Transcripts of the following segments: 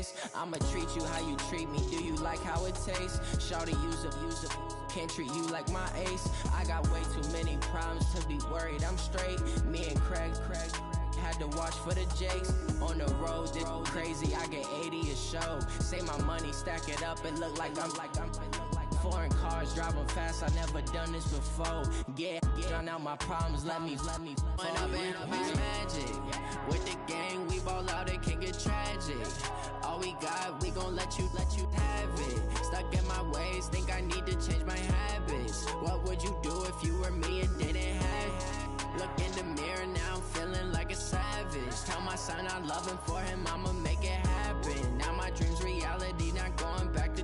face. I'ma treat you how you treat me. Do you like how it tastes? Shawty, use up. Can't treat you like my ace. I got way too many problems to be worried. I'm straight. Me and Craig had to watch for the Jakes. On the road, this crazy. I get 80 a show. Say my money, stack it up. It look like I'm foreign cars driving fast. I never done this before. Get out my problems. Let me. When I been up is magic. With the gang, we ball out. It can get tragic. All we got, we gon' let you have it. Stuck in my ways, think I need to change my habits. What would you do if you were me and didn't have it? Look in the mirror, now I'm feeling like a savage. Tell my son I love him, for him I'ma make it happen. Now my dream's reality, not going back to.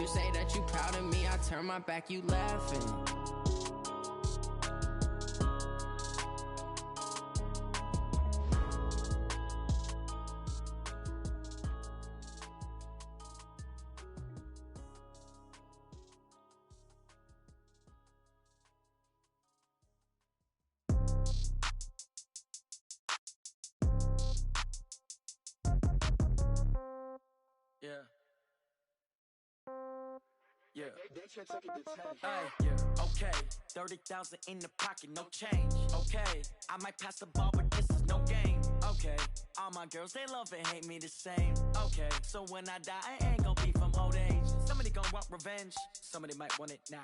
You say that you proud of me, I turn my back, you laughing. Yeah. Hey, yeah. Okay, 30,000 in the pocket, no change. Okay, I might pass the ball, but this is no game. Okay, all my girls, they love and hate me the same. Okay, so when I die, I ain't gon' be from old age. Somebody gon' want revenge, somebody might want it now.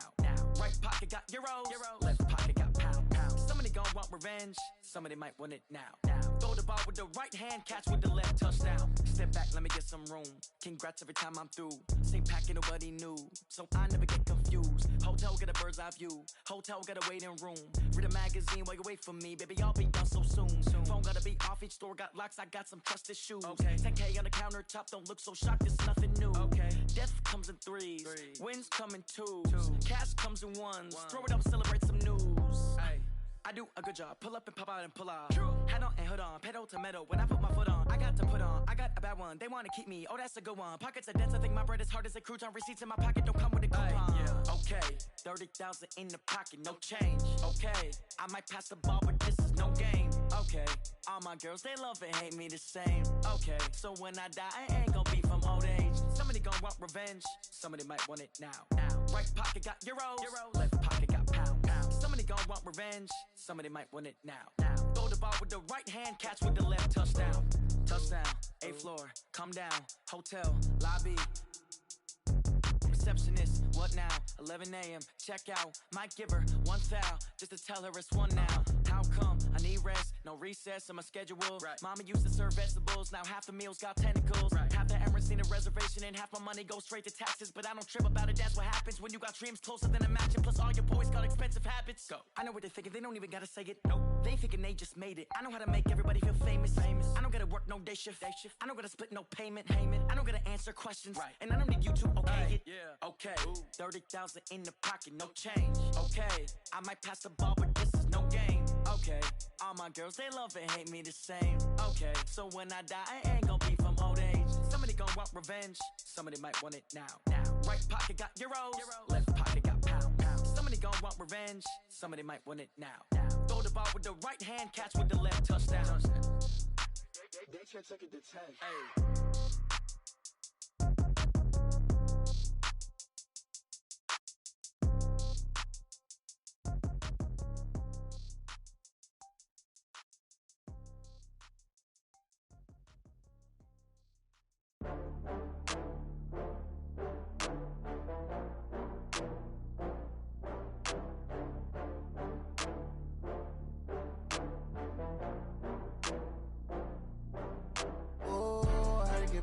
Right pocket got euros, left pocket got pound. Somebody gon' want revenge, somebody might want it now. Throw the ball with the right hand, catch with the left, touchdown. Step back, let me get some room. Congrats every time I'm through. Same packet, nobody knew, so I never get confused. Hotel get a bird's eye view. Hotel got a waiting room. Read a magazine while you wait for me, baby. I'll be done so soon. Phone gotta be off. Each store got locks. I got some trusted shoes. Okay. 10K on the countertop. Don't look so shocked. It's nothing new. Okay. Death comes in threes. Wins come in twos. Cash comes in ones. Throw it up, celebrate some news. Hey. I do a good job, pull up and pop out and pull off. Hat on and hood on, pedal to metal. When I put my foot on, I got to put on. I got a bad one, they wanna keep me, oh that's a good one. Pockets are dense, I think my bread is hard as a crouton. Receipts in my pocket don't come with a coupon. Yeah. Okay, 30,000 in the pocket, no change. Okay, I might pass the ball, but this is no game. Okay, all my girls, they love and hate me the same. Okay, so when I die, I ain't gon' be from old age. Somebody gon' want revenge, somebody might want it now. Right pocket got euros, left pocket got pound. Somebody gon' want revenge, somebody might want it now. Throw the ball with the right hand, catch with the left, touchdown. Touchdown, 8th floor, come down, hotel, lobby. Receptionist, what now? 11 a.m., check out. Might give her one foul, just to tell her it's one now. How come? I need rest, no recess in my schedule. Mama used to serve vegetables, now half the meals got tentacles. Half the Emirates need a reservation and half my money goes straight to taxes. But I don't trip about it, that's what happens when you got dreams closer than a mansion. Plus all your boys got expensive habits. Go. I know what they're thinking, they don't even gotta say it. Nope. They ain't thinking they just made it. I know how to make everybody feel famous. I don't gotta work no day shift. I don't gotta split no payment. I don't gotta answer questions. And I don't need you to okay it. Yeah. Okay, 30,000 in the pocket, no change. Okay, I might pass the ball, but this is no game. Okay, all my girls, they love and hate me the same. Okay, so when I die, I ain't gon' be from old age. Somebody gon' want revenge, somebody might want it now. Right pocket got euros, left pocket got pound. Somebody gon' want revenge, somebody might want it now. Throw the ball with the right hand, catch with the left, touchdown. They check it to 10. Hey.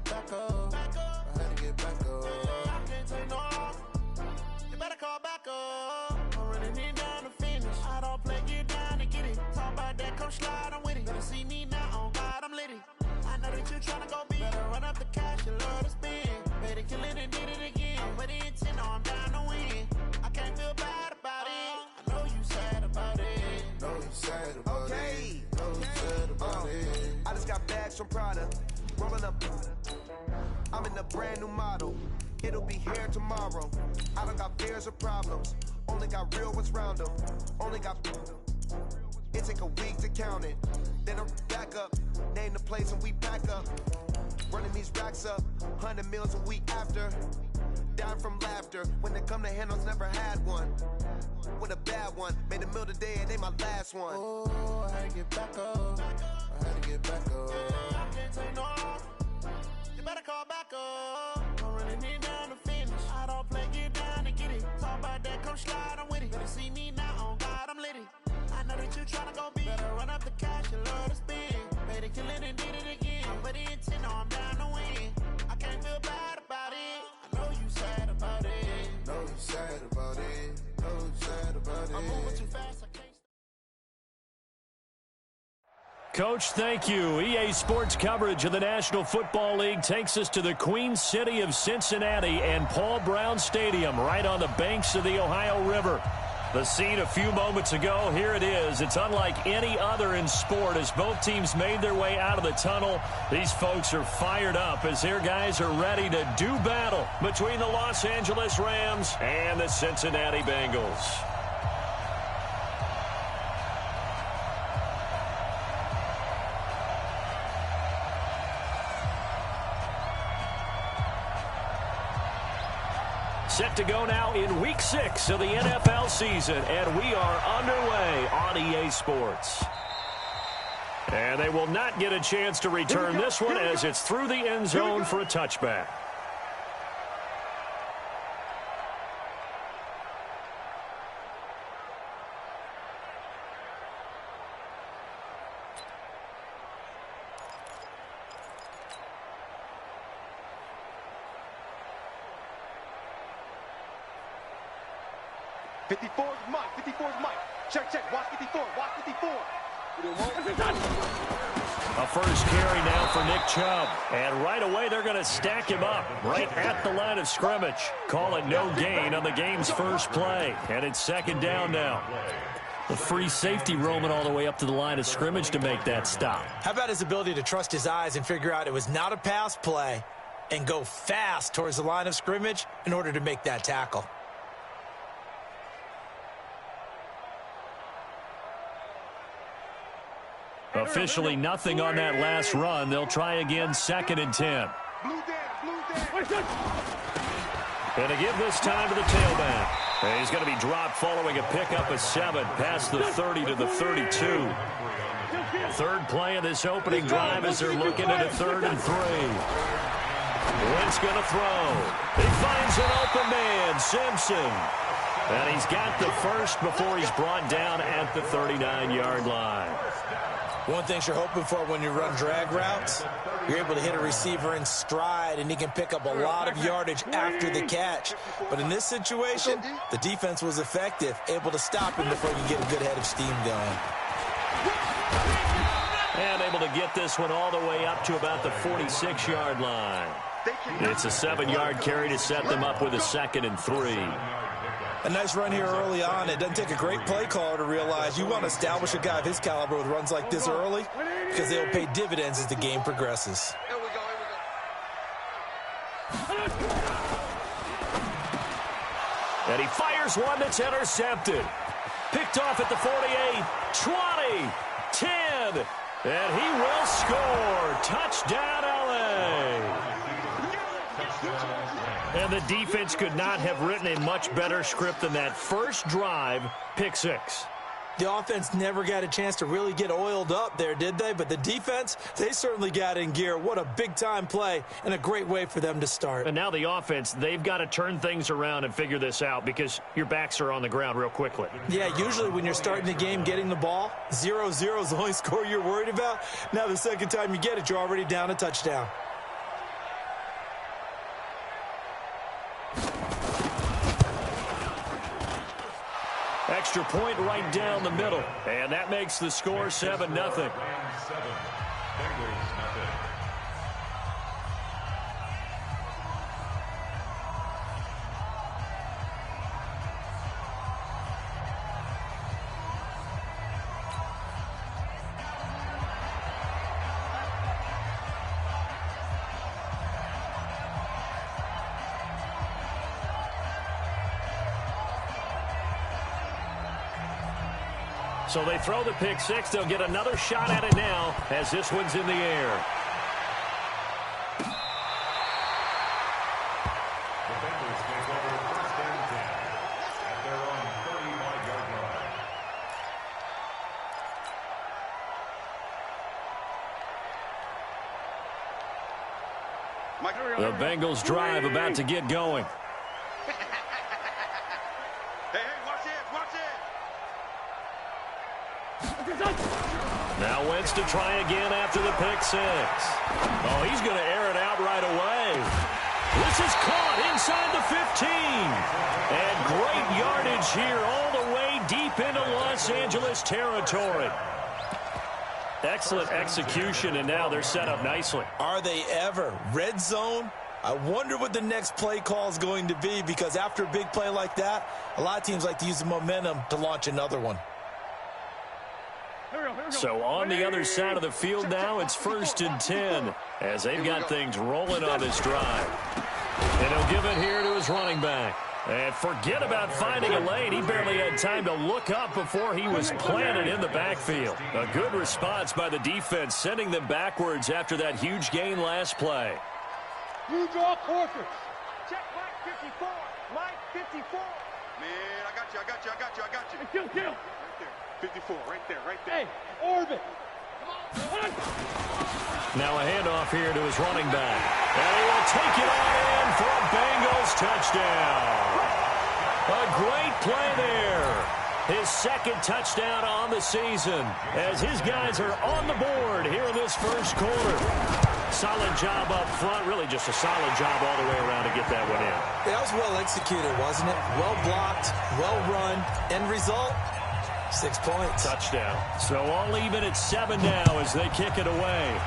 Back up. I had to get back up. I can't take no loss. You better call back up. I'm running it down to finish. I don't play, get down to get it. Talk about that, come slide, I'm with it. Better see me now, on God, I'm litty. I know that you tryna go big. Better run up the cash, you love to spend. Better kill it and did it again. I'm with the intent, no, I'm down to win. I can't feel bad about it. I know you sad about it. Know you sad about it. Know you sad about it. I just got bags from Prada. Rolling up, I'm in a brand new model. It'll be here tomorrow. I don't got fears or problems. Only got real ones round them. Only got. It take a week to count it. Then I'm back up. Name the place and we back up. Running these racks up, 100 meals a week after. Down from laughter, when they come to handles, never had one. With a bad one, made a meal today and ain't my last one. Oh, I had to get back up. I had to get back up. I can't take no off. You better call back up. I'm running it down to finish. I don't play, get down and get it. Talk about that, come slide, I'm with it. Better see me now, on God, I'm litty. I know that you tryna go big. Better run up the cash, you love to spend. Made it, kill it, and did it again. But the intent, no, I'm down to win. I can't feel bad about it. I know you sad about it. Know you sad about it. Know you sad about it. I'm moving too fast, I can't. Coach, thank you. EA Sports coverage of the National Football League takes us to the Queen City of Cincinnati and Paul Brown Stadium right on the banks of the Ohio River. The scene a few moments ago, here it is. It's unlike any other in sport as both teams made their way out of the tunnel. These folks are fired up as their guys are ready to do battle between the Los Angeles Rams and the Cincinnati Bengals. Set to go now in Week 6 of the NFL season, and we are underway on EA Sports. And they will not get a chance to return this one as it's through the end zone for a touchback. Check, watch 54, watch 54. A first carry now for Nick Chubb. And right away, they're going to stack him up right at the line of scrimmage. Call it no gain on the game's first play. And it's second down now. The free safety roaming all the way up to the line of scrimmage to make that stop. How about his ability to trust his eyes and figure out it was not a pass play and go fast towards the line of scrimmage in order to make that tackle? Officially nothing on that last run. They'll try again, 2nd and 10. And to give this time to the tailback. And he's going to be dropped following a pickup of 7 past the 30 to the 32. Third play of this opening drive as they're looking at a 3rd and 3. Wentz going to throw. He finds an open man, Simpson. And he's got the first before he's brought down at the 39-yard line. One thing you're hoping for when you run drag routes, you're able to hit a receiver in stride, and he can pick up a lot of yardage after the catch. But in this situation, the defense was effective, able to stop him before you get a good head of steam going. And able to get this one all the way up to about the 46-yard line. It's a 7-yard carry to set them up with a 2nd and 3. A nice run here early on. It doesn't take a great play caller to realize you want to establish a guy of his caliber with runs like this early because they'll pay dividends as the game progresses. And he fires one that's intercepted. Picked off at the 48, 20, 10, and he will score. Touchdown, LA. And the defense could not have written a much better script than that first drive, pick 6. The offense never got a chance to really get oiled up there, did they? But the defense, they certainly got in gear. What a big-time play and a great way for them to start. And now the offense, they've got to turn things around and figure this out because your backs are on the ground real quickly. Yeah, usually when you're starting the game getting the ball, 0-0 is the only score you're worried about. Now the second time you get it, you're already down a touchdown. Extra point right down the middle. And that makes the score 7-0. So they throw the pick 6. They'll get another shot at it now as this one's in the air. The Bengals drive about to get going. Hey, watch it. Now Wentz to try again after the pick six. Oh, he's going to air it out right away. This is caught inside the 15. And great yardage here all the way deep into Los Angeles territory. Excellent execution, and now they're set up nicely. Are they ever? Red zone? I wonder what the next play call is going to be, because after a big play like that, a lot of teams like to use the momentum to launch another one. So on the other side of the field now, it's 1st and 10 as they've got things rolling on this drive. And he'll give it here to his running back. And forget about finding a lane. He barely had time to look up before he was planted in the backfield. A good response by the defense, sending them backwards after that huge gain last play. You draw quarters. Check Mike 54. Mike 54. Man, I got you. Hey, kill. Right there. 54, right there. Hey, orbit. Come on. Now a handoff here to his running back. And he will take it on in for a Bengals touchdown. A great play there. His second touchdown on the season as his guys are on the board here in this first quarter. Solid job up front, really just a solid job all the way around to get that one in. That was well executed, wasn't it? Well blocked, well run. End result, 6 points. Touchdown. So all even at 7 now as they kick it away.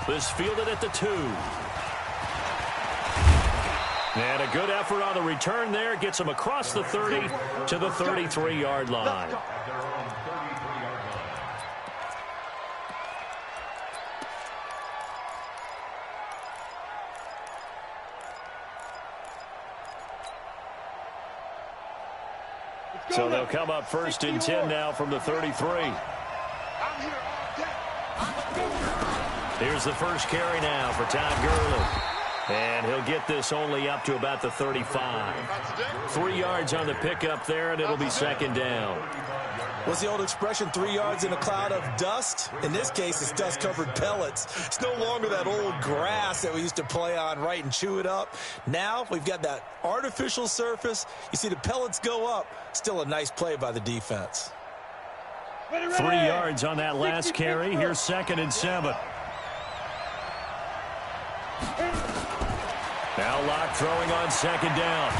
This fielded at the 2. And a good effort on the return there. Gets him across the 30 to the 33-yard line. So they'll come up 1st and 10 now from the 33. Here's the first carry now for Todd Gurley. And he'll get this only up to about the 35. 3 yards on the pickup there, and it'll be 2nd down. What's the old expression, 3 yards in a cloud of dust? In this case, it's dust-covered pellets. It's no longer that old grass that we used to play on, right, and chew it up. Now we've got that artificial surface. You see the pellets go up. Still a nice play by the defense. 3 yards on that last carry. Here's 2nd and 7. Now Locke throwing on 2nd down.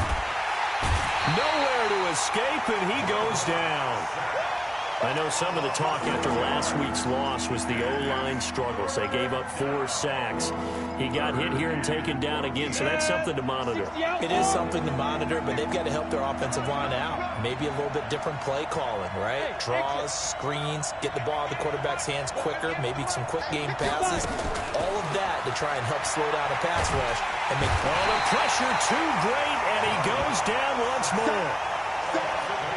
Nowhere to escape, and he goes down. I know some of the talk after last week's loss was the O-line struggles. They gave up 4 sacks. He got hit here and taken down again, so that's something to monitor. It is something to monitor, but they've got to help their offensive line out. Maybe a little bit different play calling, right? Draws, screens, get the ball out of the quarterback's hands quicker, maybe some quick game passes. All of that to try and help slow down a pass rush and make the pressure too great, and he goes down once more.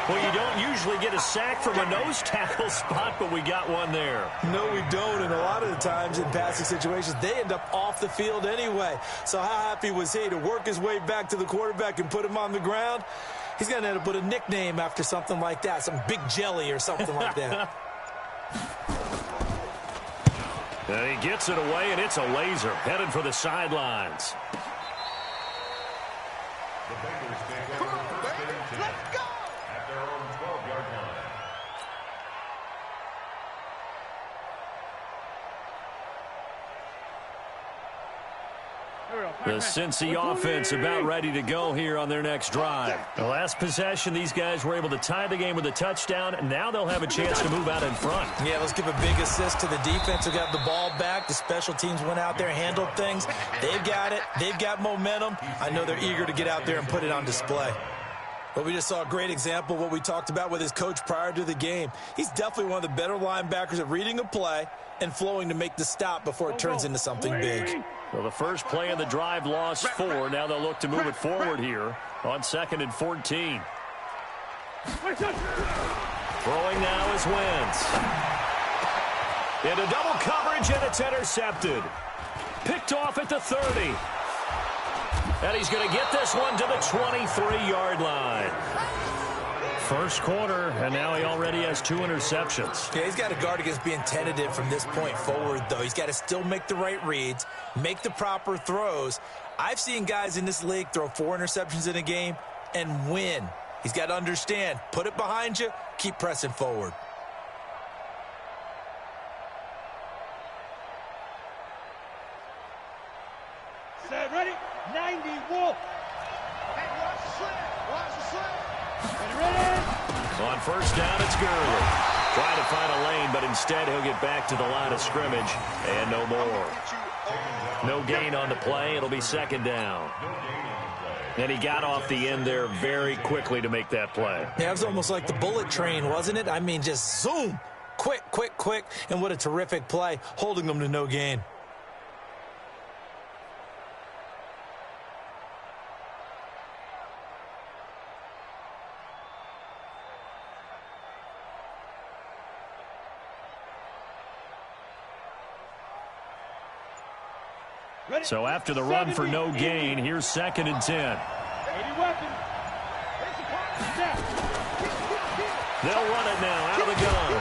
Well, you don't usually get a sack from a nose tackle spot, but we got one there. No, we don't, and a lot of the times in passing situations, they end up off the field anyway. So how happy was he to work his way back to the quarterback and put him on the ground? He's going to end up with a nickname after something like that, some Big Jelly or something like that. And he gets it away, and it's a laser headed for the sidelines. The Cincy offense about ready to go here on their next drive. The last possession, these guys were able to tie the game with a touchdown, and now they'll have a chance to move out in front. Yeah, let's give a big assist to the defense who got the ball back. The special teams went out there, handled things. They've got it. They've got momentum. I know they're eager to get out there and put it on display. But we just saw a great example of what we talked about with his coach prior to the game. He's definitely one of the better linebackers at reading a play and flowing to make the stop before it turns into something big. Well, the first play of the drive lost 4. Now they'll look to move it forward here on 2nd and 14. Throwing now is Wentz. Into double coverage, and it's intercepted. Picked off at the 30. And he's going to get this one to the 23-yard line. First quarter, and now he already has 2 interceptions. Yeah, he's got to guard against being tentative from this point forward, though. He's got to still make the right reads, make the proper throws. I've seen guys in this league throw 4 interceptions in a game and win. He's got to understand, put it behind you, keep pressing forward. Set, ready, 90, Wolf. Hey, watch the slant, watch the slant. Ready? On first down, it's Gurley. Trying to find a lane, but instead he'll get back to the line of scrimmage, and no more. No gain on the play. It'll be second down. And he got off the end there very quickly to make that play. Yeah, it was almost like the bullet train, wasn't it? I mean, just zoom. Quick, quick, quick. And what a terrific play, holding them to no gain. So after the run for no gain, here's 2nd and 10. They'll run it now out of the gun.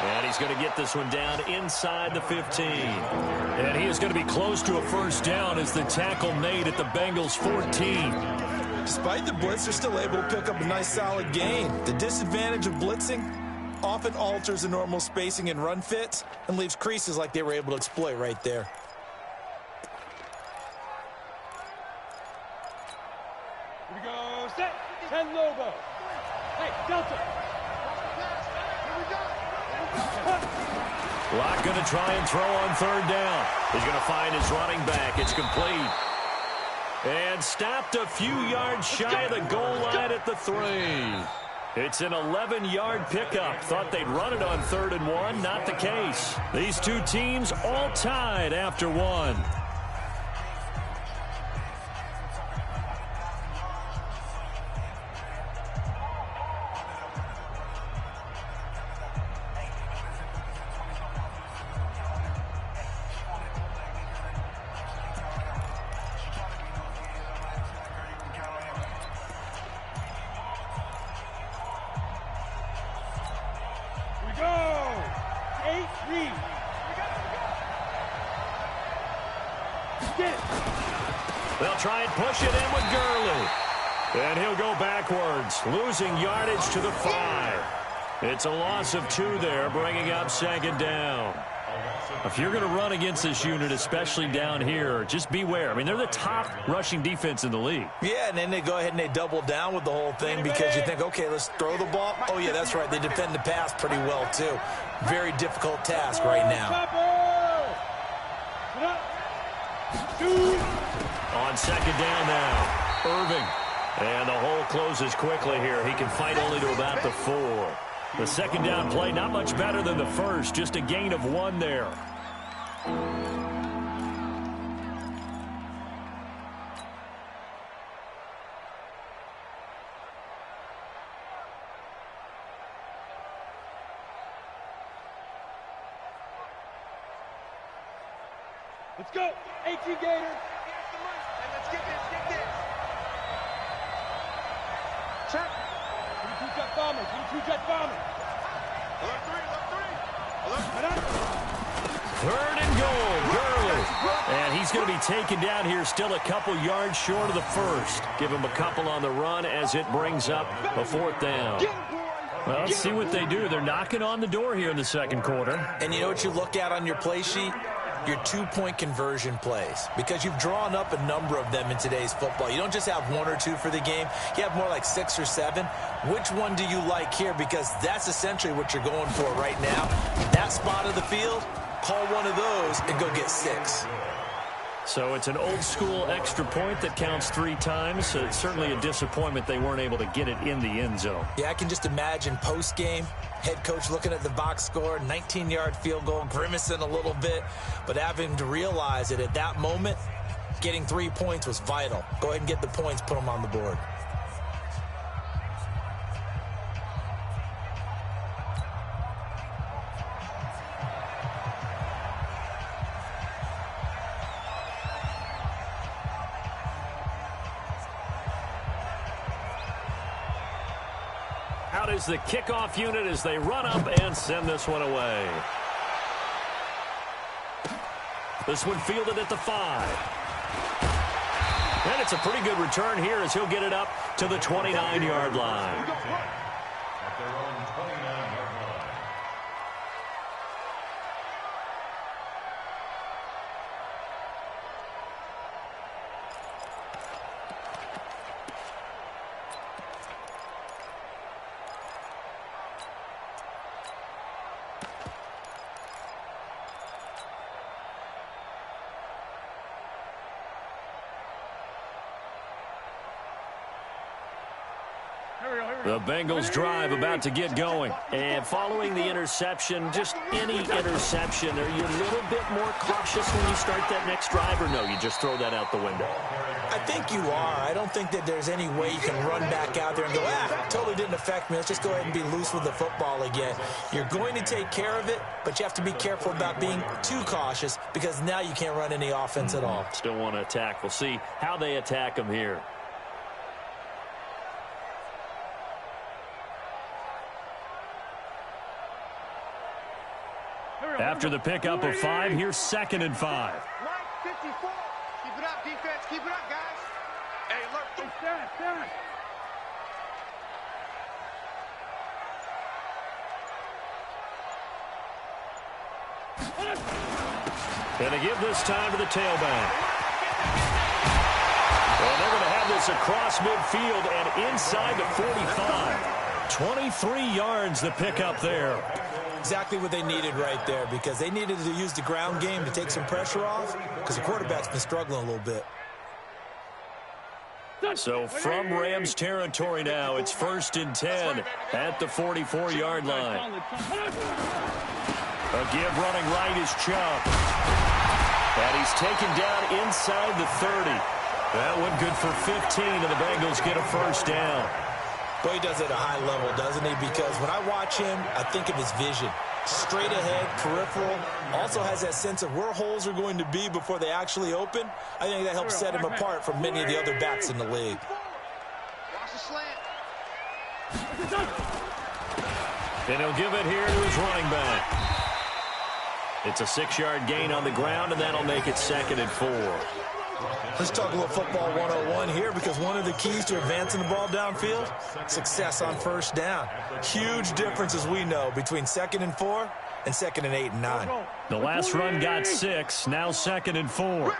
And he's going to get this one down inside the 15. And he is going to be close to a first down as the tackle made at the Bengals' 14. Despite the blitz, they're still able to pick up a nice solid gain. The disadvantage of blitzing often alters the normal spacing and run fits and leaves creases like they were able to exploit right there. Here we go, set, 10 Lobo. Hey, Delta. Locke going to try and throw on 3rd down. He's going to find his running back. It's complete. And stopped a few yards shy of the goal line at the 3. It's an 11-yard pickup. Thought they'd run it on 3rd and 1. Not the case. These two teams all tied after 1. They'll try and push it in with Gurley. And he'll go backwards, losing yardage to the 5. It's a loss of 2 there, bringing up 2nd down. If you're going to run against this unit, especially down here, just beware. I mean, they're the top rushing defense in the league. Yeah, and then they go ahead and they double down with the whole thing because you think, okay, let's throw the ball. Oh, yeah, that's right. They defend the pass pretty well, too. Very difficult task right now. On 2nd down now, Irving. And the hole closes quickly here. He can fight only to about the 4. The 2nd down play, not much better than the first. Just a gain of 1 there. Let's go, 18 Gators. Let's get this, Check. 22 jet bombers, 22 jet bombers. Left 3. 3rd and goal, Gurley. And he's going to be taken down here, still a couple yards short of the first. Give him a couple on the run as it brings up a 4th down. Well, let's see what they do. They're knocking on the door here in the 2nd quarter. And you know what you look at on your play sheet? Your 2-point conversion plays, because you've drawn up a number of them in today's football. You don't just have 1 or 2 for the game. You have more like 6 or 7. Which one do you like here? Because that's essentially what you're going for right now. That spot of the field, call one of those and go get 6. So it's an old-school extra point that counts 3 times. So it's certainly a disappointment they weren't able to get it in the end zone. Yeah, I can just imagine post-game, head coach looking at the box score, 19-yard field goal, grimacing a little bit, but having to realize that at that moment, getting 3 points was vital. Go ahead and get the points, put them on the board. Out is the kickoff unit as they run up and send this one away. This one fielded at the 5. And it's a pretty good return here as he'll get it up to the 29-yard line. At their own 29-yard line. The Bengals drive about to get going. And following the interception, just any interception, are you a little bit more cautious when you start that next drive, or no, you just throw that out the window? I think you are. I don't think that there's any way you can run back out there and go, totally didn't affect me. Let's just go ahead and be loose with the football again. You're going to take care of it, but you have to be careful about being too cautious because now you can't run any offense at all. Still want to attack. We'll see how they attack them here. After the pickup of 5, here's 2nd and 5. Mike 54. Keep it up, defense. Keep it up, guys. Hey, look. Hey, stand. And they give this time to the tailback. Well, they're going to have this across midfield and inside the 45. 23 yards the pickup there. Exactly what they needed right there because they needed to use the ground game to take some pressure off because the quarterback's been struggling a little bit. So from Rams territory now, it's 1st and 10 at the 44-yard line. A give running right is Chubb. And he's taken down inside the 30. That one good for 15, and the Bengals get a 1st down. Boy, he does it at a high level, doesn't he? Because when I watch him, I think of his vision. Straight ahead, peripheral, also has that sense of where holes are going to be before they actually open. I think that helps set him apart from many of the other backs in the league. Watch the slant. And he'll give it here to his running back. It's a 6-yard gain on the ground, and that'll make it 2nd and 4. Let's talk a little football 101 here because one of the keys to advancing the ball downfield, success on 1st down. Huge difference, as we know, between 2nd and 4 and 2nd and 8 and 9. The last run got 6, now 2nd and 4.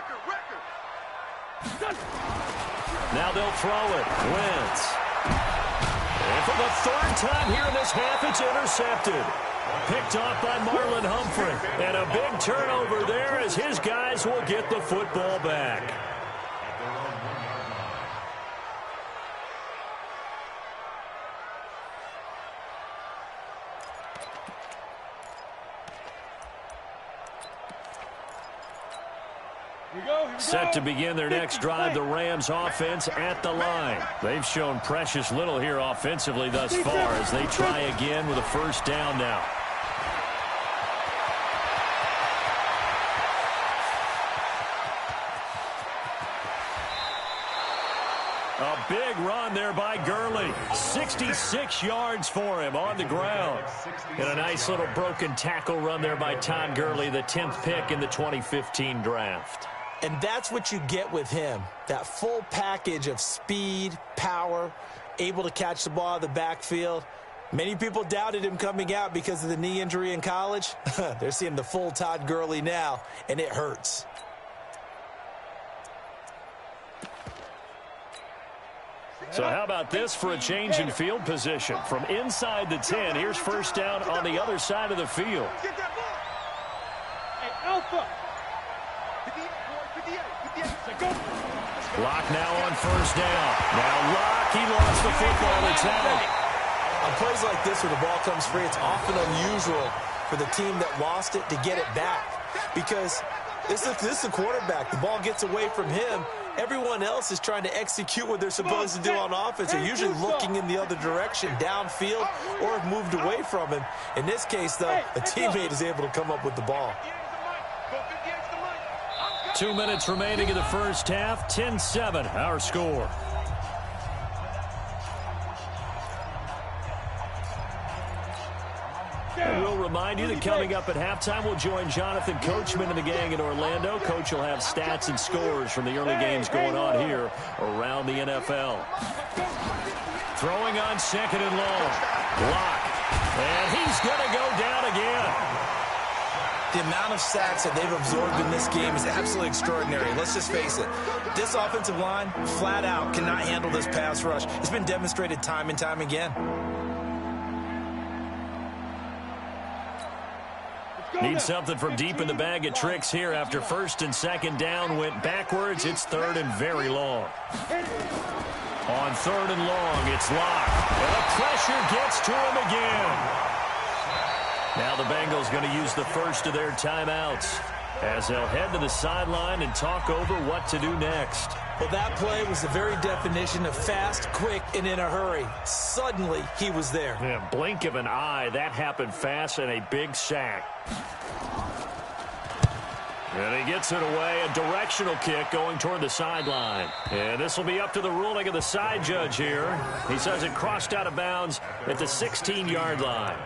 Now they'll throw it. Wentz. And for the 3rd time here in this half, it's intercepted. Picked off by Marlon Humphrey. And a big turnover there as his guys will get the football back. Set to begin their next drive, the Rams offense at the line. They've shown precious little here offensively thus far as they try again with a 1st down now. A big run there by Gurley. 66 yards for him on the ground. And a nice little broken tackle run there by Todd Gurley, the 10th pick in the 2015 draft. And that's what you get with him, that full package of speed, power, able to catch the ball out of the backfield. Many people doubted him coming out because of the knee injury in college. They're seeing the full Todd Gurley now, and it hurts. So how about this for a change in field position? From inside the 10, here's 1st down on the other side of the field. Hey, Alpha. Lock now on 1st down. Now Lock, he lost the football. It's out. On plays like this where the ball comes free, it's often unusual for the team that lost it to get it back. Because this is the quarterback. The ball gets away from him. Everyone else is trying to execute what they're supposed to do on offense. They're usually looking in the other direction, downfield, or have moved away from him. In this case, though, a teammate is able to come up with the ball. 2 minutes remaining in the 1st half. 10-7, our score. And coming up at halftime, we'll join Jonathan Coachman and the gang in Orlando. Coach will have stats and scores from the early games going on here around the NFL. Throwing on second and long. Block. And he's going to go down again. The amount of sacks that they've absorbed in this game is absolutely extraordinary. Let's just face it. This offensive line, flat out, cannot handle this pass rush. It's been demonstrated time and time again. Need something from deep in the bag of tricks here after first and second down went backwards. It's third and very long. On third and long, it's locked. And the pressure gets to him again. Now the Bengals going to use the first of their timeouts as they'll head to the sideline and talk over what to do next. Well, that play was the very definition of fast, quick, and in a hurry. Suddenly, he was there. Yeah, blink of an eye, that happened fast, and a big sack. And he gets it away, a directional kick going toward the sideline. And this will be up to the ruling of the side judge here. He says it crossed out of bounds at the 16-yard line.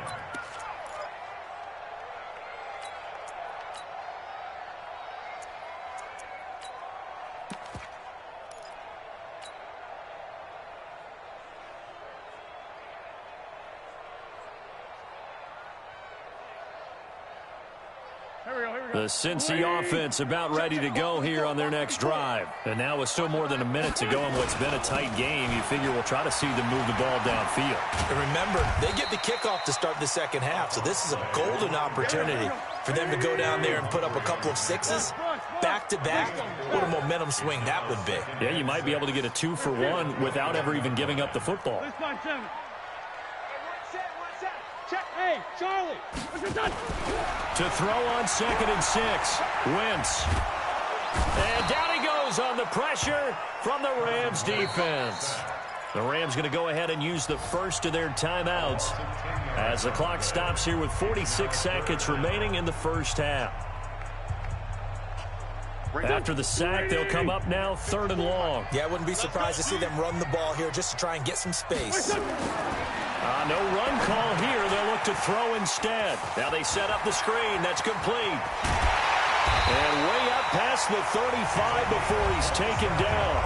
The Cincy offense about ready to go here on their next drive. And now with still more than a minute to go in what's been a tight game, you figure we'll try to see them move the ball downfield. And remember, they get the kickoff to start the second half, so this is a golden opportunity for them to go down there and put up a couple of sixes back-to-back. What a momentum swing that would be. Yeah, you might be able to get a 2-for-1 without ever even giving up the football. Hey, Charlie! To throw on second and 6. Wentz. And down he goes on the pressure from the Rams defense. The Rams going to go ahead and use the first of their timeouts as the clock stops here with 46 seconds remaining in the first half. After the sack, they'll come up now third and long. Yeah, I wouldn't be surprised to see them run the ball here just to try and get some space. No run call here. They'll look to throw instead. Now they set up the screen. That's complete. And way up past the 35 before he's taken down.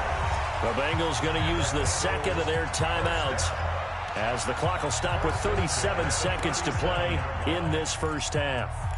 The Bengals going to use the second of their timeouts as the clock will stop with 37 seconds to play in this first half.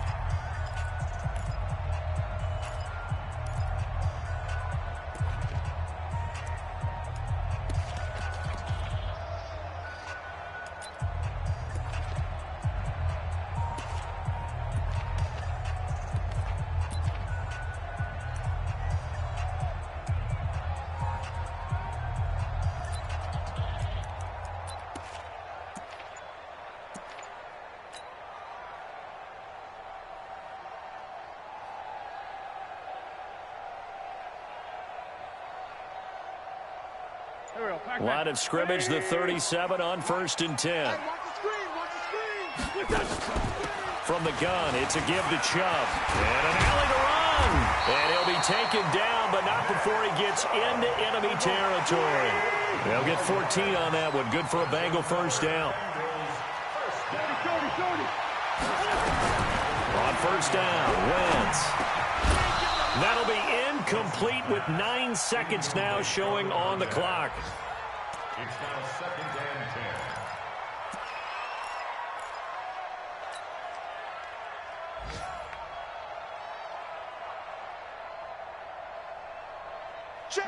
Line of scrimmage, the 37 on first and 10. From the gun, it's a give to Chubb. And an alley to run. And he'll be taken down, but not before he gets into enemy territory. They'll get 14 on that one. Good for a Bengal first down. On first down, Wentz. That'll be incomplete with 9 seconds now showing on the clock. It's now second and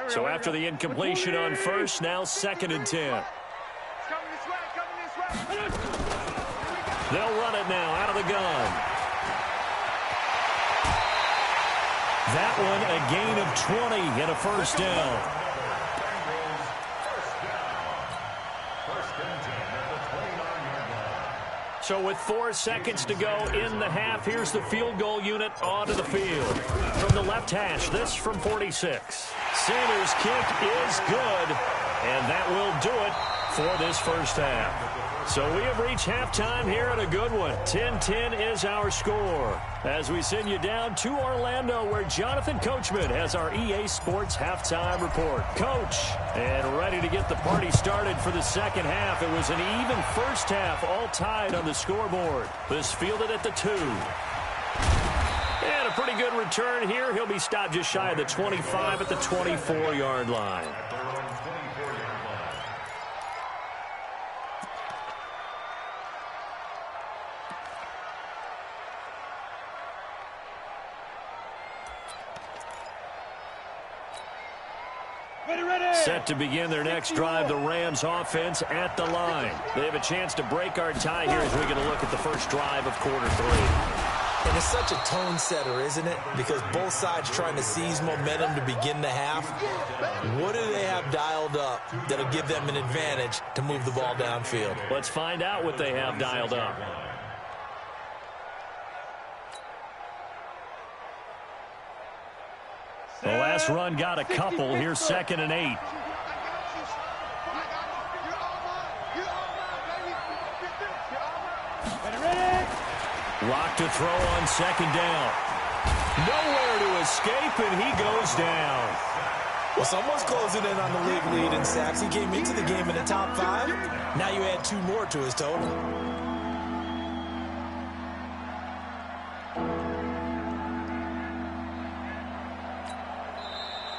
10. So after the incompletion on first, now second and 10. They'll run it now out of the gun. That one a gain of 20 and a first down. So with 4 seconds to go in the half, here's the field goal unit onto the field. From the left hash, this from 46. Sanders' kick is good, and that will do it for this first half. So we have reached halftime here at a good one. 10-10 is our score. As we send you down to Orlando, where Jonathan Coachman has our EA Sports halftime report. Coach, and ready to get the party started for the second half. It was an even first half, all tied on the scoreboard. This fielded at the 2. And a pretty good return here. He'll be stopped just shy of the 25 at the 24-yard line. Set to begin their next drive, the Rams offense at the line. They have a chance to break our tie here as we get a look at the first drive of quarter 3. And it's such a tone setter, isn't it? Because both sides trying to seize momentum to begin the half. What do they have dialed up that'll give them an advantage to move the ball downfield? Let's find out what they have dialed up. The last run got a couple. Here's 2nd and 8. Lock to throw on 2nd down. Nowhere to escape, and he goes down. Well, someone's closing in on the league lead in sacks. He came into the game in the top 5. Now you add 2 more to his total.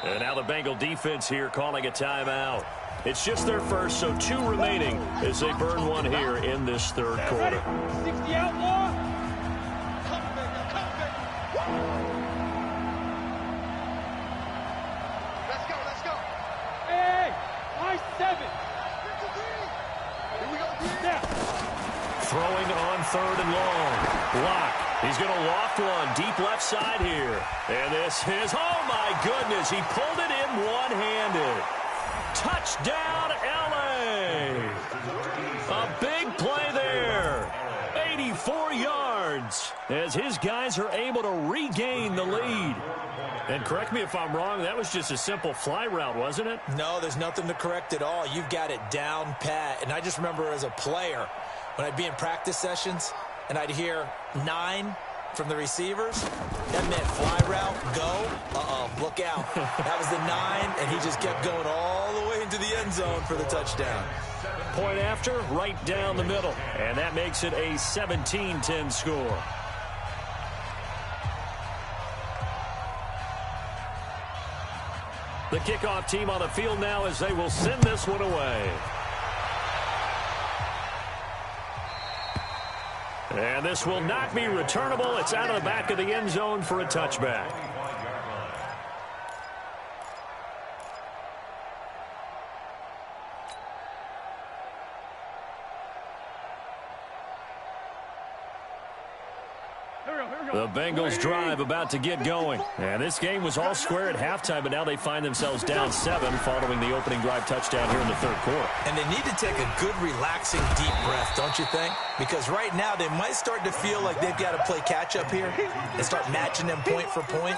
And now the Bengal defense here calling a timeout. It's just their first, so 2 remaining as they burn one here in this third quarter. 60 outlaw. Let's go. Hey, high 7. Here we go. Now. Throwing on 3rd and long. Block. He's going to loft one deep left side here. And this is, oh my goodness, he pulled it in one-handed. Touchdown, LA. A big play there. 84 yards as his guys are able to regain the lead. And correct me if I'm wrong, that was just a simple fly route, wasn't it? No, there's nothing to correct at all. You've got it down pat. And I just remember as a player, when I'd be in practice sessions, and I'd hear 9 from the receivers, that meant fly route, go, look out. That was the 9, and he just kept going all the way into the end zone for the touchdown. Point after, right down the middle, and that makes it a 17-10 score. The kickoff team on the field now as they will send this one away. And this will not be returnable. It's out of the back of the end zone for a touchback. The Bengals drive about to get going. And this game was all square at halftime, but now they find themselves down 7 following the opening drive touchdown here in the third quarter. And they need to take a good, relaxing, deep breath, don't you think? Because right now they might start to feel like they've got to play catch-up here and start matching them point for point.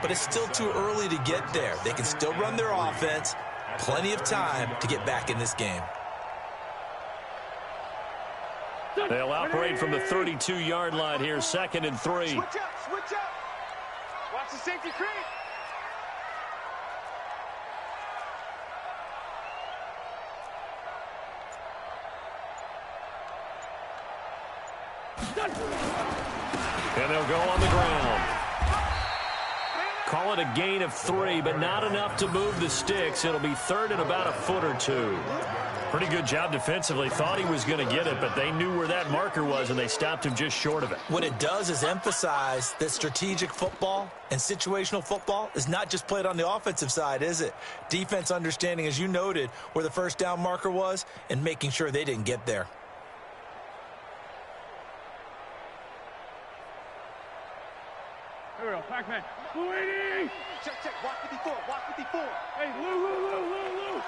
But it's still too early to get there. They can still run their offense. Plenty of time to get back in this game. They'll operate from the 32-yard line here, 2nd and 3. Switch up. Watch the safety creep. And they'll go on the ground. Call it a gain of 3, but not enough to move the sticks. It'll be 3rd and about a foot or 2. Pretty good job defensively. Thought he was going to get it, but they knew where that marker was, and they stopped him just short of it. What it does is emphasize that strategic football and situational football is not just played on the offensive side, is it? Defense understanding, as you noted, where the first down marker was and making sure they didn't get there. Here we go, Pac-Man. Louie! Check. Walk 54. Hey, Lou.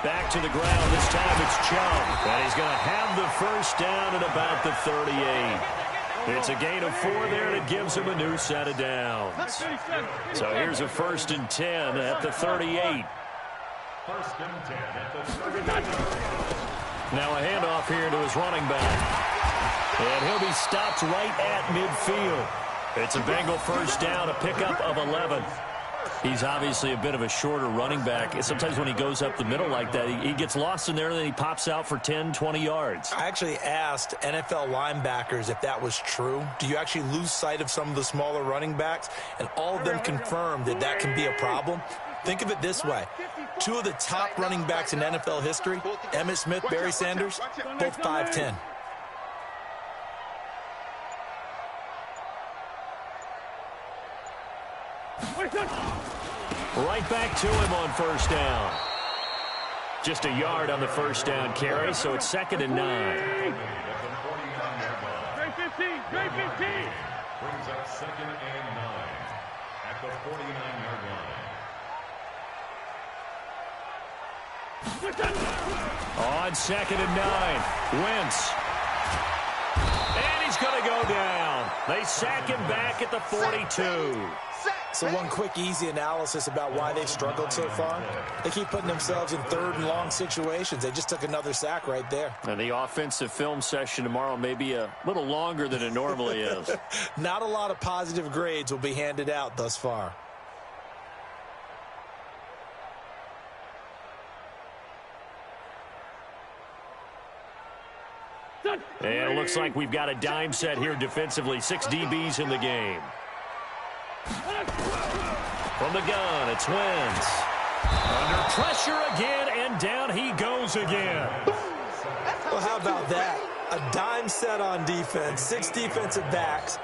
Back to the ground. This time it's Chubb. And he's going to have the first down at about the 38. It's a gain of 4 there that gives him a new set of downs. So here's a 1st and 10 at the 38. 1st and 10 at the 38. Now a handoff here to his running back. And he'll be stopped right at midfield. It's a Bengal first down, a pickup of 11. He's obviously a bit of a shorter running back. Sometimes when he goes up the middle like that, he gets lost in there, and then he pops out for 10, 20 yards. I actually asked NFL linebackers if that was true. Do you actually lose sight of some of the smaller running backs? And all of them confirmed that that can be a problem. Think of it this way. Two of the top running backs in NFL history, Emmitt Smith, Barry Sanders, both 5'10". Right back to him on first down. Just a yard on the first down carry, so it's 2nd and 9. Great 15, great 15. Brings up 2nd and 9 at the 49-yard line. On 2nd and 9, Wentz. And he's going to go down. They sack him back at the 42. So one quick, easy analysis about why they've struggled so far. They keep putting themselves in 3rd and long situations. They just took another sack right there. And the offensive film session tomorrow may be a little longer than it normally is. Not a lot of positive grades will be handed out thus far. And it looks like we've got a dime set here defensively. 6 DBs in the game. From the gun, it's Wentz. Under pressure again, and down he goes again. Well, how about that? A dime set on defense, 6 defensive backs.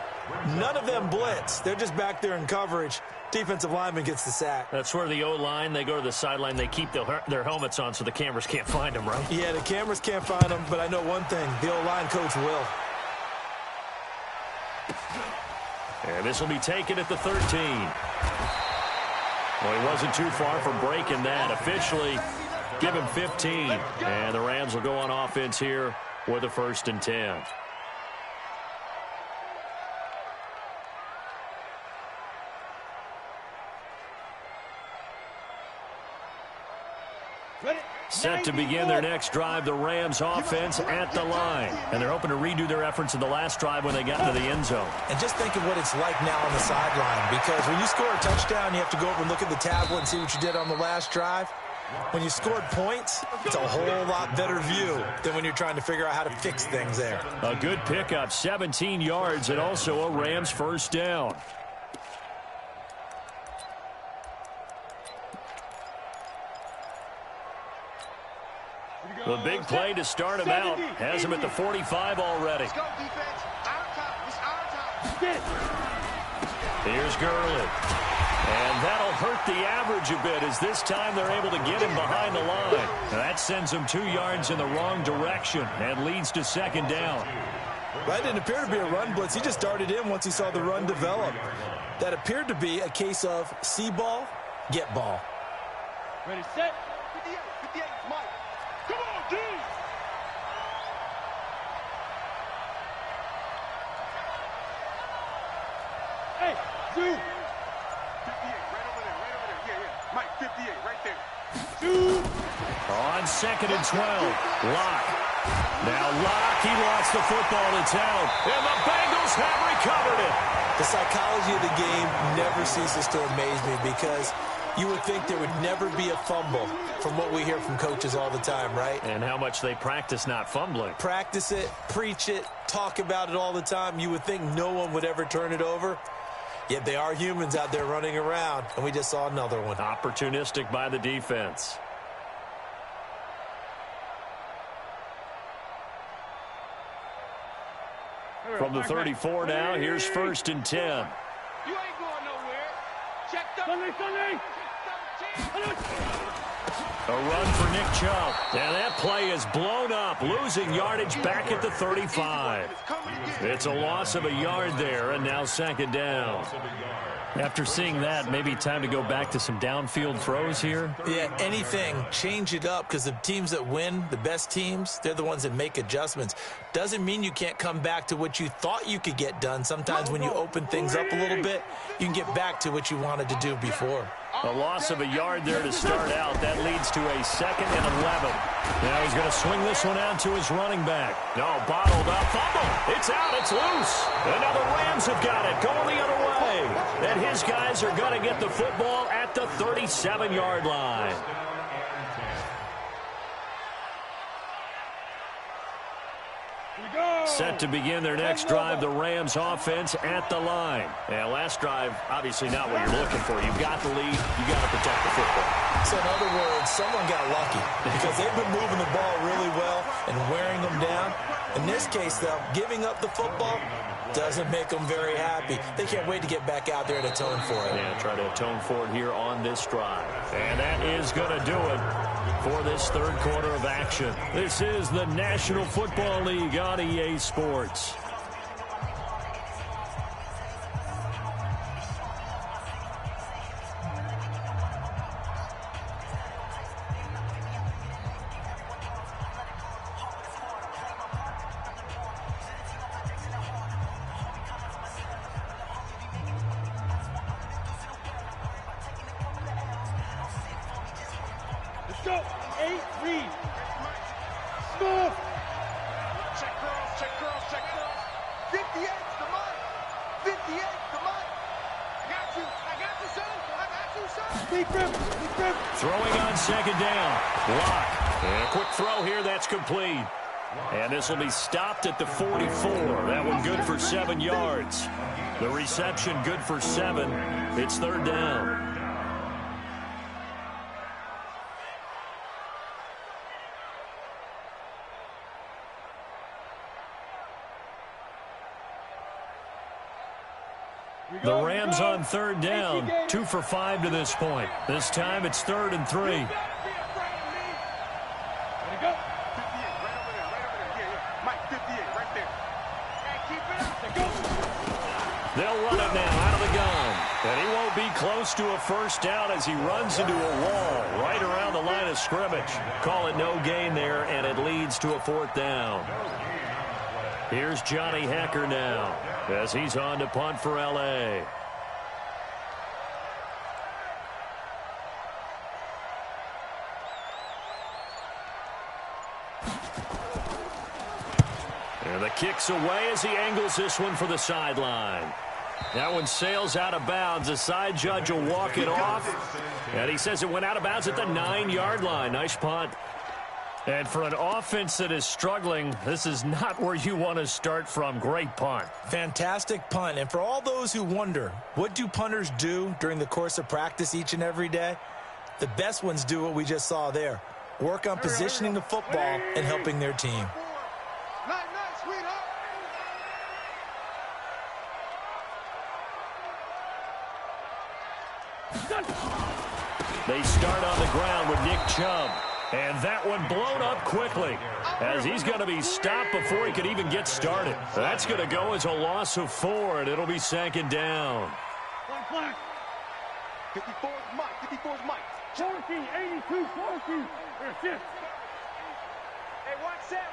None of them blitz. They're just back there in coverage. Defensive lineman gets the sack. That's where the O-line, they go to the sideline, they keep their helmets on so the cameras can't find them, right? Yeah, the cameras can't find them, but I know one thing. The O-line coach will. And this will be taken at the 13. Well, he wasn't too far from breaking that. Officially, give him 15. And the Rams will go on offense here with a 1st and 10. Set to begin their next drive, the Rams offense at the line. And they're hoping to redo their efforts in the last drive when they got into the end zone. And just think of what it's like now on the sideline, because when you score a touchdown, you have to go over and look at the tablet and see what you did on the last drive. When you scored points, it's a whole lot better view than when you're trying to figure out how to fix things there. A good pickup, 17 yards, and also a Rams first down. The big play to start him out has him at the 45 already. Let's go, defense. Our time. It's our time. Here's Gurley. And that'll hurt the average a bit as this time they're able to get him behind the line. Now that sends him 2 yards in the wrong direction and leads to 2nd down. That didn't appear to be a run blitz. He just darted in once he saw the run develop. That appeared to be a case of see ball, get ball. Ready, set. 58, Mike. Come on, D! Hey, Zoo! 58, right over there. Yeah. Mike, 58, right there. Zoo! On 2nd and 12, Locke. Now Locke, he lost the football, it's out. And the Bengals have recovered it. The psychology of the game never ceases to amaze me, because you would think there would never be a fumble from what we hear from coaches all the time, right? And how much they practice not fumbling. Practice it, preach it, talk about it all the time. You would think no one would ever turn it over. Yet they are humans out there running around, and we just saw another one. Opportunistic by the defense. From the 34 now, here's 1st and 10. You ain't going nowhere. Check the Sunday. A run for Nick Chubb. And that play is blown up, losing yardage back at the 35. It's a loss of a yard there, and now 2nd down. After seeing that, maybe time to go back to some downfield throws here? Yeah, anything. Change it up, because the teams that win, the best teams, they're the ones that make adjustments. Doesn't mean you can't come back to what you thought you could get done. Sometimes when you open things up a little bit, you can get back to what you wanted to do before. A loss of a yard there to start out. That leads to a 2nd and 11. Now he's going to swing this one out to his running back. No, bottled up. Fumble. It's out. It's loose. And now the Rams have got it. Going the other way. And his guys are going to get the football at the 37-yard line. Set to begin their next drive, the Rams offense at the line. And last drive, obviously not what you're looking for. You've got the lead. You've got to protect the football. So in other words, someone got lucky because they've been moving the ball really well and wearing them down. In this case, though, giving up the football doesn't make them very happy. They can't wait to get back out there and atone for it. Yeah, try to atone for it here on this drive. And that is going to do it for this third quarter of action. This is the National Football League on EA Sports. Let's go. 8 read. Smooth. Check girls, check girls, check girls. 58, come on. 58, come on. I got you, son. I got you, son. Deep rip. Throwing on 2nd down. Block. And a quick throw here. That's complete. And this will be stopped at the 44. That one good for 7 yards. The reception good for 7. It's 3rd down. The Rams on 3rd down, 2 for 5 to this point. This time it's 3rd and 3. Ready to go. 58, right over there. Yeah. Mike, 58, right there. Hey, keep it. Go. They'll run it now out of the gun. And he won't be close to a first down as he runs into a wall right around the line of scrimmage. Call it no gain there, and it leads to a 4th down. Here's Johnny Hecker now as he's on to punt for L.A. And the kick's away as he angles this one for the sideline. That one sails out of bounds. The side judge will walk it off. And he says it went out of bounds at the 9-yard line. Nice punt. And for an offense that is struggling, this is not where you want to start from. Great punt. Fantastic punt. And for all those who wonder, what do punters do during the course of practice each and every day? The best ones do what we just saw there. Work on positioning the football and helping their team. They start on the ground with Nick Chubb. And that one blown up quickly as he's going to be stopped before he could even get started. That's going to go as a loss of 4, and it'll be 2nd down. 54's Mike. 54's Mike. 14, 82, 14. Hey, watch that.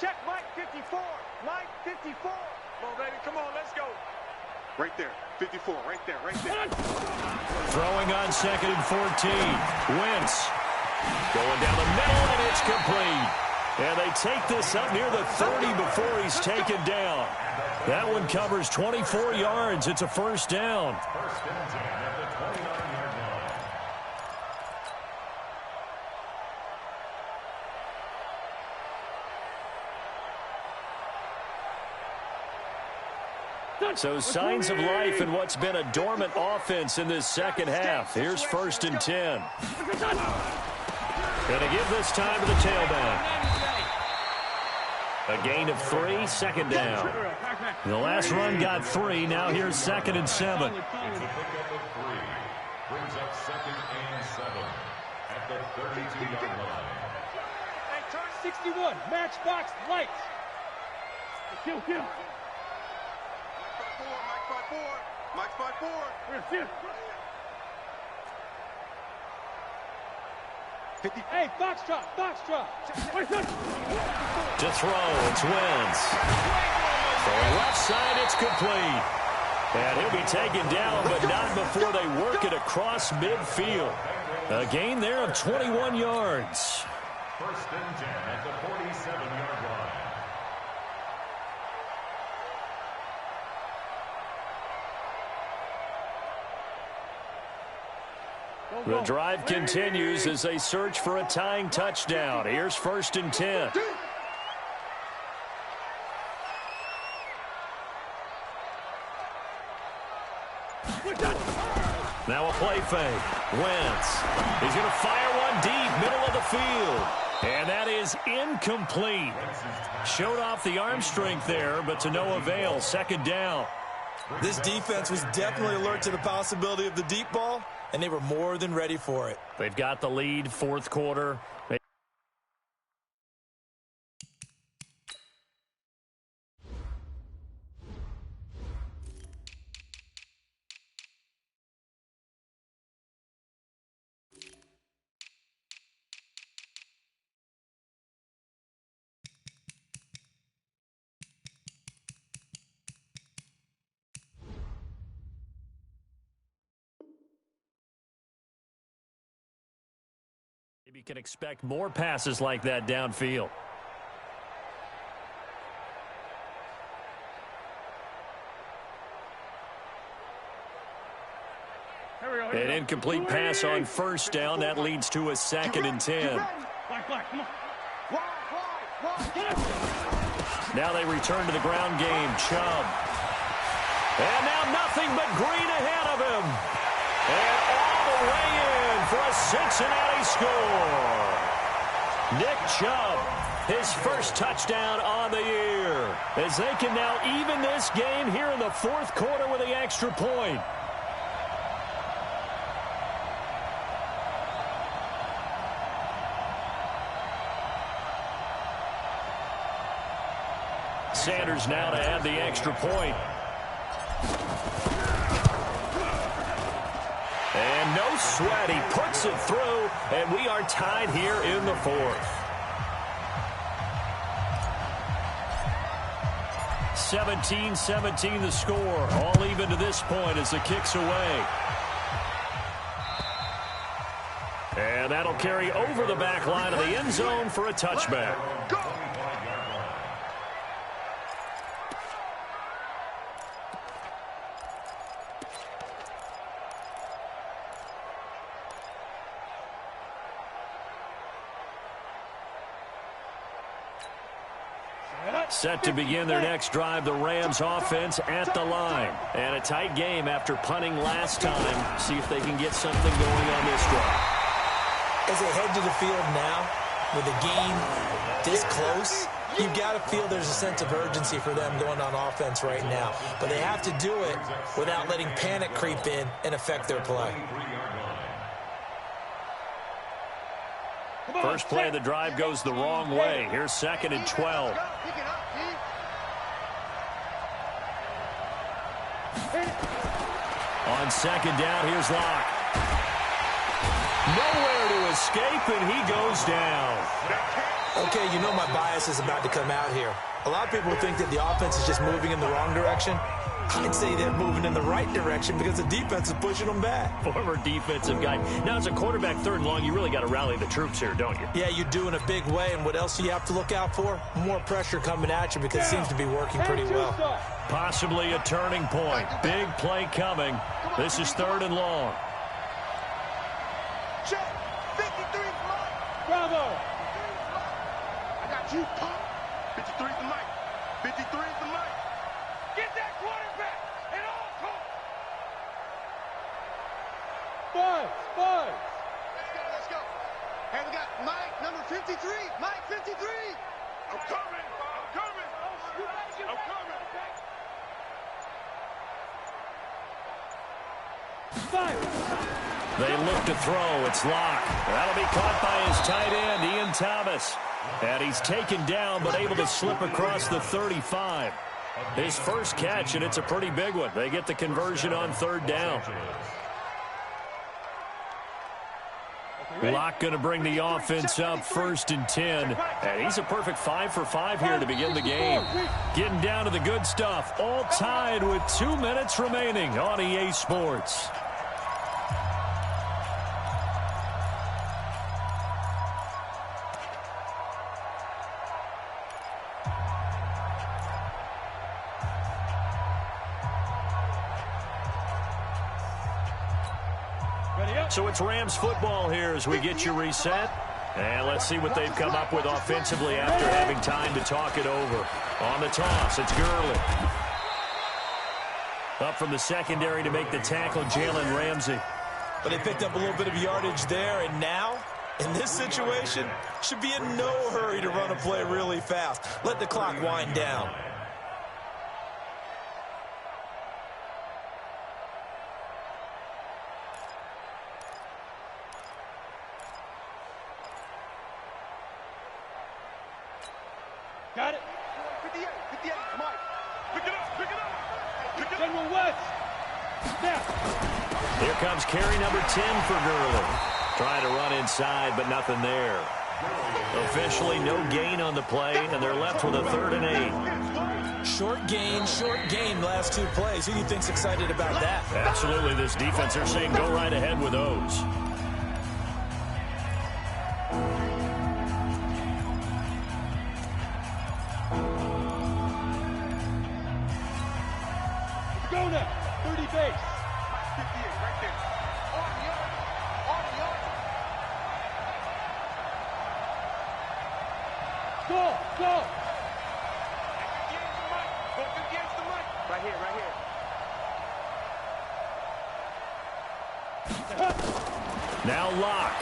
Check Mike 54. Mike 54. Come on, baby. Come on, let's go. Right there. 54. Right there. Throwing on 2nd and 14. Wentz. Going down the middle, and it's complete. And they take this up near the 30 before he's taken down. That one covers 24 yards. It's a 1st down. So signs of life in what's been a dormant offense in this second half. Here's 1st and 10. Going to give this time to the tailback. A gain of 3, 2nd down. The last run got 3. Now here's 2nd and 7. Brings up 2nd and 7 at the 32-yard line. Hey, turn 61. Matchbox lights. Kill. Mike 54. Mike's 5-4. Hey, foxtrot. To throw, it's Wentz. For the left side, it's complete. And he'll be taken down, but not before they work it across midfield. A gain there of 21 yards. First and 10 at the 47-yard line. The drive continues as they search for a tying touchdown. Here's first and 10. Now a play fake. Wentz. He's going to fire one deep, middle of the field. And that is incomplete. Showed off the arm strength there, but to no avail. Second down. This defense was definitely alert to the possibility of the deep ball, and they were more than ready for it. They've got the lead, fourth quarter. You can expect more passes like that downfield. An incomplete pass on first down. That leads to a second and 10. Now they return to the ground game. Chubb. And now nothing but green ahead of him. And all the way in for a Cincinnati score. Nick Chubb, his first touchdown on the year, as they can now even this game here in the fourth quarter with the extra point. Sanders now to add the extra point. And no sweat, he puts it through, and we are tied here in the fourth. 17-17 the score, all even to this point as the kick's away. And that'll carry over the back line of the end zone for a touchback. Set to begin their next drive, the Rams offense at the line. And a tight game after punting last time. See if they can get something going on this drive. As they head to the field now, with the game this close, you've got to feel there's a sense of urgency for them going on offense right now. But they have to do it without letting panic creep in and affect their play. First play of the drive goes the wrong way. Here's second and 12. On second down, here's Locke. Nowhere to escape, and he goes down. Okay, you know my bias is about to come out here. A lot of people think that the offense is just moving in the wrong direction. I'd say they're moving in the right direction because the defense is pushing them back. Former defensive guy. Now, as a quarterback, third and long, you really got to rally the troops here, don't you? Yeah, you do in a big way. And what else do you have to look out for? More pressure coming at you because it seems to be working pretty well. Possibly a turning point. Big play coming. This is third and long. Check. 53 is Mike. Bravo. I got you, Pop. 53 is the Mike. 53 is the Mike. Get that quarterback and all talk. Boys. Let's go. Hey, we got Mike, number 53. Mike, 53. I'm coming. They look to throw. It's Locke. That'll be caught by his tight end, Ian Thomas. And he's taken down but able to slip across the 35. His first catch, and it's a pretty big one. They get the conversion on third down. Locke going to bring the offense up 1st and 10. And he's a perfect 5 for 5 here to begin the game. Getting down to the good stuff. All tied with 2 minutes remaining on EA Sports. So it's Rams football here as we get you reset. And let's see what they've come up with offensively after having time to talk it over. On the toss, it's Gurley. Up from the secondary to make the tackle, Jalen Ramsey. But they picked up a little bit of yardage there, and now, in this situation, should be in no hurry to run a play really fast. Let the clock wind down. Got it. 58, 58, Mike. Pick it up, pick it up. Pick it up. General West. Snap. Here comes carry number 10 for Gurley. Trying to run inside, but nothing there. Officially no gain on the play, and they're left with a 3rd and 8. Short gain last 2 plays. Who do you think's excited about that? Absolutely, this defense, they're saying go right ahead with those. Go now. 30 base. 58 right there. On the yard. On the yard. Go. Go. 58's the mic. Go 58's the mic. Right here, right here. Now Locke.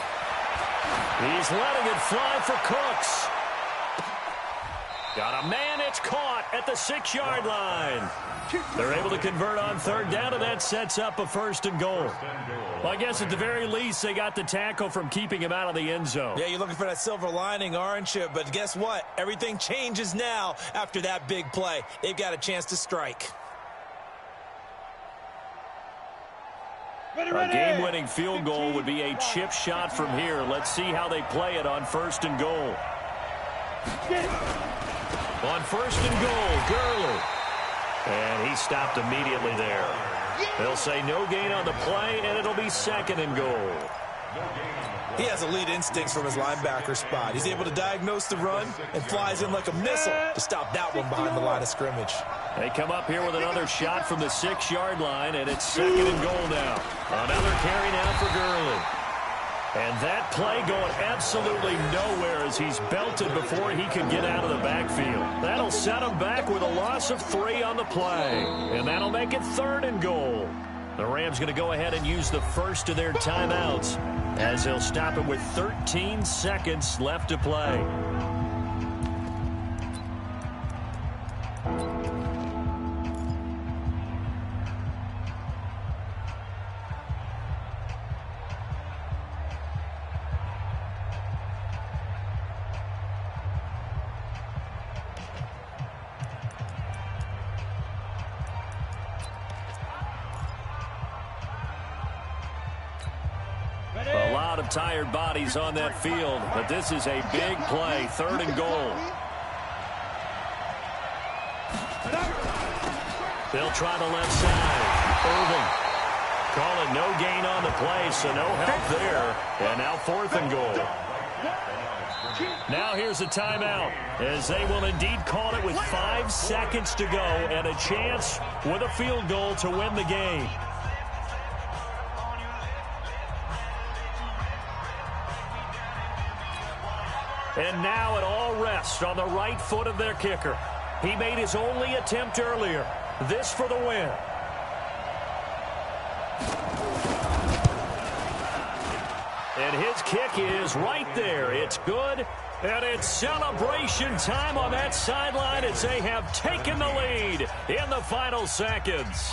He's letting it fly for Cooks. Got a man, it's caught at the 6-yard line. They're able to convert on 3rd down, and that sets up a 1st and goal. Well, I guess at the very least, they got the tackle from keeping him out of the end zone. Yeah, you're looking for that silver lining, aren't you? But guess what? Everything changes now after that big play. They've got a chance to strike. A game-winning field goal would be a chip shot from here. Let's see how they play it on 1st and goal. On 1st and goal, Gurley. And he stopped immediately there. They'll say no gain on the play, and it'll be 2nd and goal. He has elite instincts from his linebacker spot. He's able to diagnose the run and flies in like a missile to stop that one behind the line of scrimmage. They come up here with another shot from the 6-yard line, and it's 2nd and goal now. Another carry now for Gurley. And that play going absolutely nowhere as he's belted before he could get out of the backfield. That'll set him back with a loss of 3 on the play. And that'll make it 3rd and goal. The Rams going to go ahead and use the first of their timeouts as they'll stop it with 13 seconds left to play. A lot of tired bodies on that field, but this is a big play, 3rd and goal. They'll try the left side. Irving calling no gain on the play, so no help there. And now 4th and goal. Now here's a timeout, as they will indeed call it with 5 seconds to go and a chance with a field goal to win the game. And now it all rests on the right foot of their kicker. He made his only attempt earlier. This for the win. And his kick is right there. It's good. And it's celebration time on that sideline as they have taken the lead in the final seconds.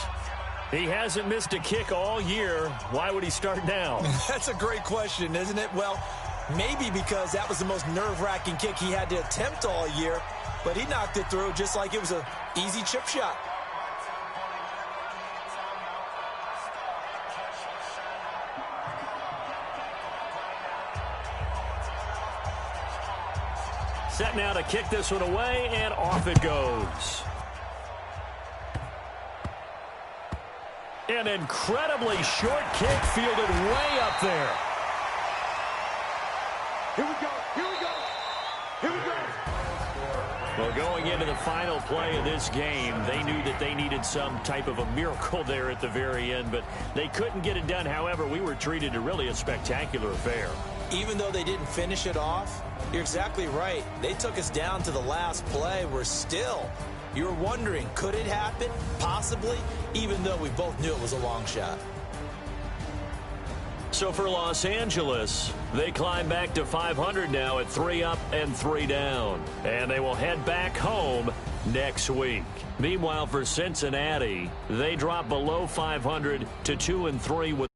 He hasn't missed a kick all year. Why would he start now? That's a great question, isn't it? Well, maybe because that was the most nerve-wracking kick he had to attempt all year. but he knocked it through just like it was an easy chip shot. Set now to kick this one away, and off it goes. An incredibly short kick fielded way up there. Here we go, here we go, here we go. Well, going into the final play of this game, they knew that they needed some type of a miracle there at the very end, but they couldn't get it done. However, we were treated to really a spectacular affair. Even though they didn't finish it off, you're exactly right. They took us down to the last play. We're still, you're wondering, could it happen? Possibly, even though we both knew it was a long shot. So for Los Angeles, they climb back to 500 now at 3 up and 3 down. And they will head back home next week. Meanwhile, for Cincinnati, they drop below 500 to 2-3 with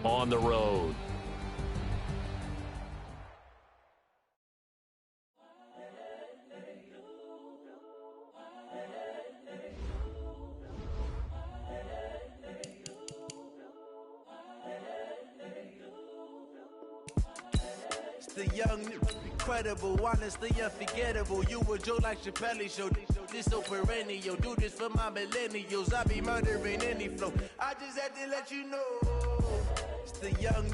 on the road. It's the young, incredible, honestly unforgettable. You a joke like Chappelle Show. This so perennial. Do this for my millennials. I be murdering any flow. I just had to let you know. It's the young